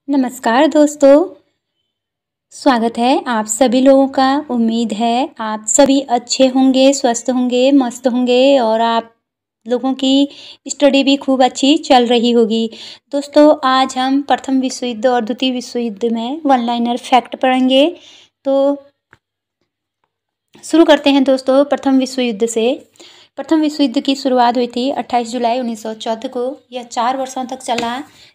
नमस्कार दोस्तों, स्वागत है आप सभी लोगों का। उम्मीद है आप सभी अच्छे होंगे, स्वस्थ होंगे, मस्त होंगे और आप लोगों की स्टडी भी खूब अच्छी चल रही होगी। दोस्तों, आज हम प्रथम विश्व युद्ध और द्वितीय विश्व युद्ध में वन लाइनर फैक्ट पढ़ेंगे। तो शुरू करते हैं दोस्तों प्रथम विश्व युद्ध से। प्रथम विश्व युद्ध की शुरुआत हुई थी 28 जुलाई 1914 को। यह 4 वर्षों तक चला।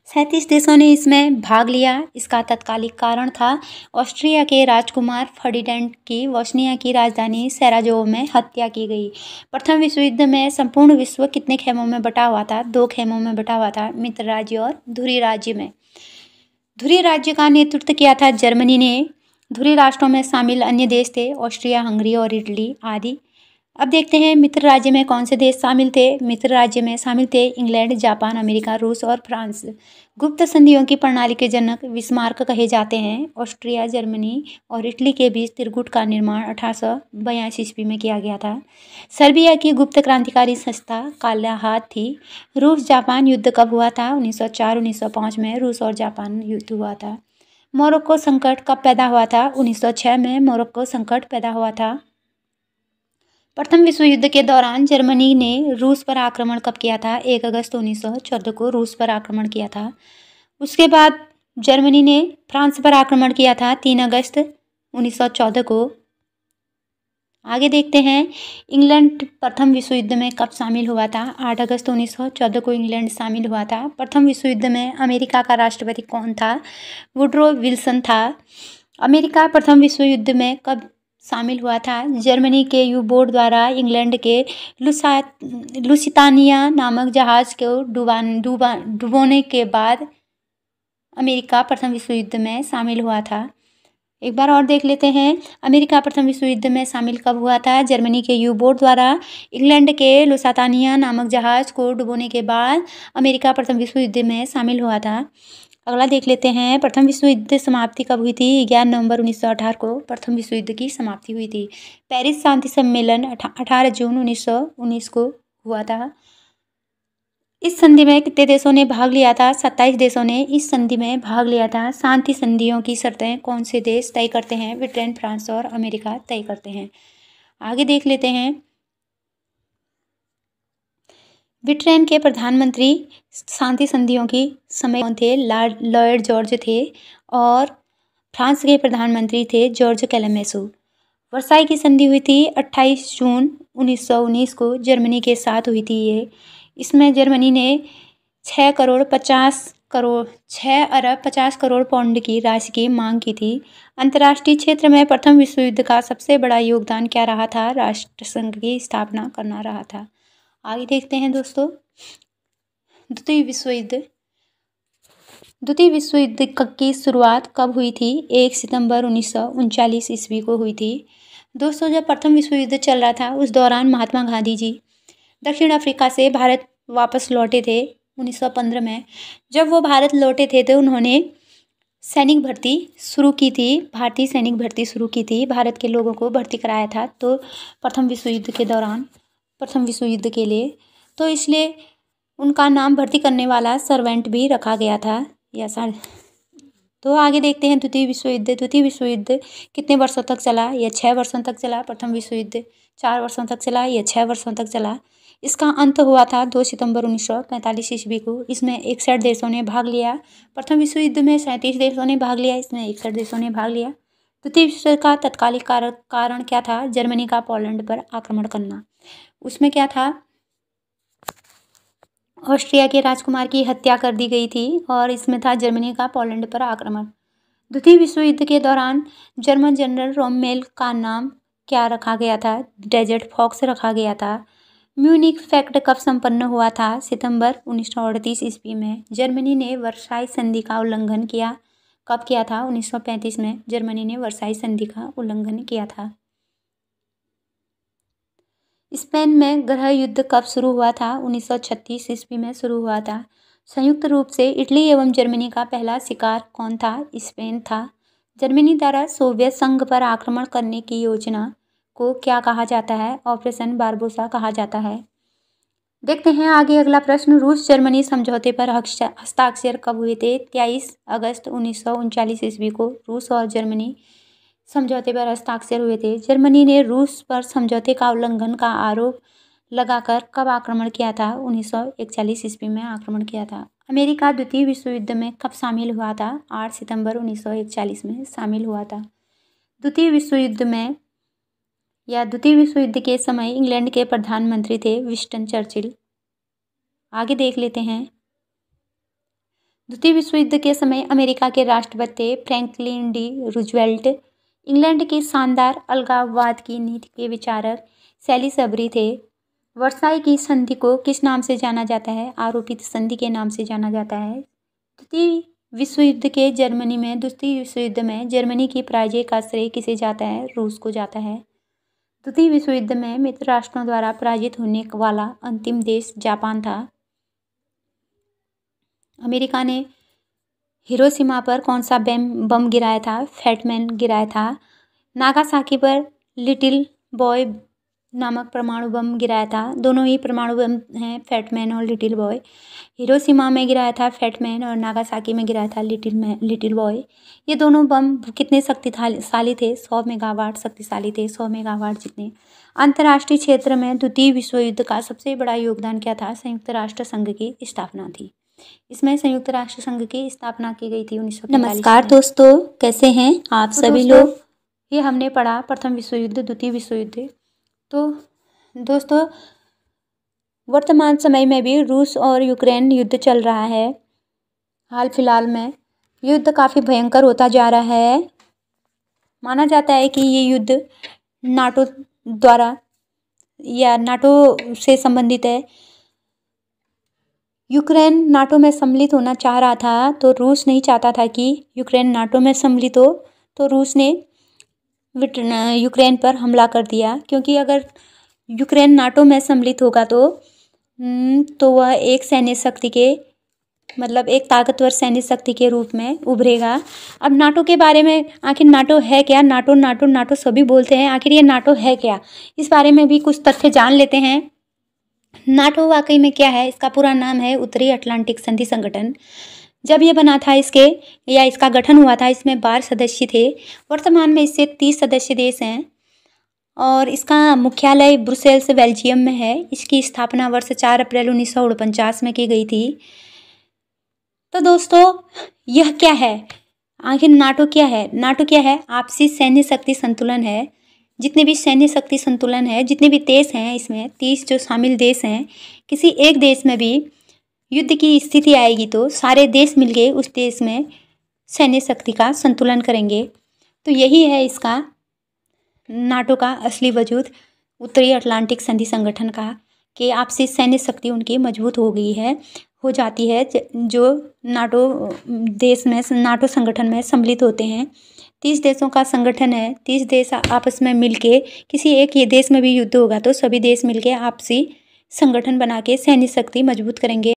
37 देशों ने इसमें भाग लिया। इसका तत्कालिक कारण था ऑस्ट्रिया के राजकुमार फर्डिनेंड की बोस्निया की राजधानी सराजेवो में हत्या की गई। प्रथम विश्व युद्ध में संपूर्ण विश्व कितने खेमों में बटा हुआ था? 2 खेमों में बटा हुआ था, मित्र राज्य और धुरी राज्य में। धुरी राज्य का नेतृत्व किया था जर्मनी ने। धुरी राष्ट्रों में शामिल अन्य देश थे ऑस्ट्रिया, हंगरी और इटली आदि। अब देखते हैं मित्र राज्य में कौन से देश शामिल थे। मित्र राज्य में शामिल थे इंग्लैंड, जापान, अमेरिका, रूस और फ्रांस। गुप्त संधियों की प्रणाली के जनक बिस्मार्क कहे जाते हैं। ऑस्ट्रिया, जर्मनी और इटली के बीच त्रिकूट का निर्माण 1882 ईस्वी में किया गया था। सर्बिया की गुप्त क्रांतिकारी संस्था काला हाथ थी। रूस जापान युद्ध कब हुआ था? 1904-1905 में रूस और जापान युद्ध हुआ था। मोरक्को संकट कब पैदा हुआ था? 1906 में मोरक्को संकट पैदा हुआ था। प्रथम विश्व युद्ध के दौरान जर्मनी ने रूस पर आक्रमण कब किया था? 1 अगस्त 1914 को रूस पर आक्रमण किया था। उसके बाद जर्मनी ने फ्रांस पर आक्रमण किया था 3 अगस्त 1914 को। आगे देखते हैं इंग्लैंड प्रथम विश्व युद्ध में कब शामिल हुआ था? 8 अगस्त 1914 को इंग्लैंड शामिल हुआ था। प्रथम विश्व युद्ध में अमेरिका का राष्ट्रपति कौन था? वुड्रो विल्सन था। अमेरिका प्रथम विश्व युद्ध में कब शामिल हुआ था? जर्मनी के यू बोट द्वारा इंग्लैंड के लुसितानिया नामक जहाज को डुबोने के बाद अमेरिका प्रथम विश्व युद्ध में शामिल हुआ था। एक बार और देख लेते हैं अमेरिका प्रथम विश्व युद्ध में शामिल कब हुआ था? जर्मनी के यू बोट द्वारा इंग्लैंड के लुसातानिया नामक जहाज को डुबोने के बाद अमेरिका प्रथम विश्व युद्ध में शामिल हुआ था। अगला देख लेते हैं प्रथम विश्व युद्ध समाप्ति कब हुई थी? 11 नवंबर 1918 को प्रथम विश्व युद्ध की समाप्ति हुई थी। पेरिस शांति सम्मेलन 18 जून 1919 को हुआ था। इस संधि में कितने देशों ने भाग लिया था? 27 देशों ने इस संधि में भाग लिया था। शांति संधियों की शर्तें कौन से देश तय करते हैं? ब्रिटेन, फ्रांस और अमेरिका तय करते हैं। आगे देख लेते हैं ब्रिटेन के प्रधानमंत्री शांति संधियों की समय कौन थे? लॉर्ड जॉर्ज थे। और फ्रांस के प्रधानमंत्री थे जॉर्ज कैलेमेसो। वर्साई की संधि हुई थी 28 जून 1919 को जर्मनी के साथ हुई थी ये। इसमें जर्मनी ने 6 अरब 50 करोड़ पाउंड की राशि की मांग की थी। अंतर्राष्ट्रीय क्षेत्र में प्रथम विश्व युद्ध का सबसे बड़ा योगदान क्या रहा था? राष्ट्रसंघ की स्थापना करना रहा था। आगे देखते हैं दोस्तों द्वितीय विश्व युद्ध। द्वितीय विश्व युद्ध की शुरुआत कब हुई थी? 1 सितंबर 1939 ईस्वी को हुई थी। दोस्तों, जब प्रथम विश्व युद्ध चल रहा था उस दौरान महात्मा गांधी जी दक्षिण अफ्रीका से भारत वापस लौटे थे 1915 में। जब वो भारत लौटे थे तो उन्होंने सैनिक भर्ती शुरू की थी, भारतीय सैनिक भर्ती शुरू की थी, भारत के लोगों को भर्ती कराया था तो प्रथम विश्व युद्ध के दौरान, प्रथम विश्व युद्ध के लिए, तो इसलिए उनका नाम भर्ती करने वाला सर्वेंट भी रखा गया था। तो आगे देखते हैं द्वितीय विश्व युद्ध। द्वितीय विश्व युद्ध कितने वर्षों तक चला? यह 6 वर्षों तक चला। प्रथम विश्व युद्ध 4 वर्षों तक चला, यह 6 वर्षों तक चला। इसका अंत हुआ था 2 सितंबर 1945 ईस्वी को। इसमें 61 देशों ने भाग लिया। प्रथम विश्व युद्ध में 37 देशों ने भाग लिया, इसमें 61 देशों ने भाग लिया। द्वितीय विश्व का तत्कालिक कारण क्या था? जर्मनी का पोलैंड पर आक्रमण करना। उसमें क्या था? ऑस्ट्रिया के राजकुमार की हत्या कर दी गई थी और इसमें था जर्मनी का पोलैंड पर आक्रमण। द्वितीय विश्व युद्ध के दौरान जर्मन जनरल रोमेल का नाम क्या रखा गया था? डेजर्ट फॉक्स रखा गया था। म्यूनिख पैक्ट कब संपन्न हुआ था? सितंबर 1938 ईस्वी में। जर्मनी ने वर्साई संधि का उल्लंघन किया। कब किया था? 1935 में जर्मनी ने वर्साई संधि का उल्लंघन किया था। स्पेन में गृह युद्ध कब शुरू हुआ था? 1936 ईस्वी में शुरू हुआ था। संयुक्त रूप से इटली एवं जर्मनी का पहला शिकार कौन था? स्पेन था। जर्मनी द्वारा सोवियत संघ पर आक्रमण करने की योजना को क्या कहा जाता है? ऑपरेशन बारबोसा कहा जाता है। देखते हैं आगे अगला प्रश्न। रूस जर्मनी समझौते पर हस्ताक्षर कब हुए थे? 23 अगस्त 1939 ईस्वी को रूस और जर्मनी समझौते पर हस्ताक्षर हुए थे। जर्मनी ने रूस पर समझौते का उल्लंघन का आरोप लगाकर कब आक्रमण किया था? 1941 ईस्वी में आक्रमण किया था। अमेरिका द्वितीय विश्व युद्ध में कब शामिल हुआ था? 8 सितंबर 1941 में शामिल हुआ था। द्वितीय विश्व युद्ध के समय इंग्लैंड के प्रधानमंत्री थे विंस्टन चर्चिल। आगे देख लेते हैं। द्वितीय विश्व युद्ध के समय अमेरिका के राष्ट्रपति थे फ्रैंकलिन डी रूजवेल्ट। इंग्लैंड की शानदार अलगाववाद की नीति के विचारक सैलिसबरी थे। वर्साई की संधि को किस नाम से जाना जाता है? आरोपित संधि के नाम से जाना जाता है। द्वितीय विश्व युद्ध में जर्मनी की पराजय का श्रेय किसे जाता है? रूस को जाता है। द्वितीय विश्व युद्ध में मित्र राष्ट्रों द्वारा पराजित होने वाला अंतिम देश जापान था। अमेरिका ने हिरोशिमा पर कौन सा बम गिराया था? फैटमैन गिराया था। नागासाकी पर लिटिल बॉय नामक परमाणु बम गिराया था। दोनों ही परमाणु बम हैं, फैटमैन और लिटिल बॉय। हिरोशिमा में गिराया था फैटमैन और नागासाकी में गिराया था लिटिल बॉय। ये दोनों बम कितने शक्तिशाली थे? 100 मेगावाट शक्तिशाली थे, 100 मेगावाट जितने। अंतर्राष्ट्रीय क्षेत्र में द्वितीय विश्व युद्ध का सबसे बड़ा योगदान क्या था? संयुक्त राष्ट्र संघ की स्थापना थी। इसमें संयुक्त राष्ट्र संघ की स्थापना की गई थी 1945 में। नमस्कार दोस्तों, कैसे हैं आप सभी लोग? ये हमने पढ़ा प्रथम विश्व युद्ध, द्वितीय विश्व युद्ध। तो दोस्तों, वर्तमान समय में भी रूस और यूक्रेन युद्ध चल रहा है। हाल फिलहाल में युद्ध काफ़ी भयंकर होता जा रहा है। माना जाता है कि ये युद्ध नाटो द्वारा या नाटो से संबंधित है। यूक्रेन नाटो में सम्मिलित होना चाह रहा था, तो रूस नहीं चाहता था कि यूक्रेन नाटो में सम्मिलित हो, तो रूस ने यूक्रेन पर हमला कर दिया। क्योंकि अगर यूक्रेन नाटो में सम्मिलित होगा तो वह एक सैन्य शक्ति के एक ताकतवर सैन्य शक्ति के रूप में उभरेगा। अब नाटो के बारे में, आखिर नाटो है क्या? नाटो सभी बोलते हैं, आखिर ये नाटो है क्या? इस बारे में भी कुछ तथ्य जान लेते हैं। नाटो वाकई में क्या है? इसका पूरा नाम है उत्तरी अटलांटिक संधि संगठन। जब ये बना था इसका गठन हुआ था, इसमें 12 सदस्य थे। वर्तमान में इससे 30 सदस्य देश हैं और इसका मुख्यालय ब्रुसेल्स बेल्जियम में है। इसकी स्थापना वर्ष 4 अप्रैल 1949 में की गई थी। तो दोस्तों, यह क्या है? आखिर नाटो क्या है? नाटो क्या है? आपसी सैन्य शक्ति संतुलन है। जितने भी सैन्य शक्ति संतुलन है, जितने भी देश हैं, इसमें 30 जो शामिल देश हैं, किसी एक देश में भी युद्ध की स्थिति आएगी तो सारे देश मिलके उस देश में सैन्य शक्ति का संतुलन करेंगे। तो यही है इसका नाटो का असली वजूद, उत्तरी अटलांटिक संधि संगठन का, कि आपसी सैन्य शक्ति उनकी मजबूत हो जाती है जो नाटो संगठन में सम्मिलित होते हैं। 30 देशों का संगठन है। 30 देश आपस में मिलके, किसी एक ये देश में भी युद्ध होगा तो सभी देश मिलके आपसी संगठन बना के सैन्य शक्ति मजबूत करेंगे।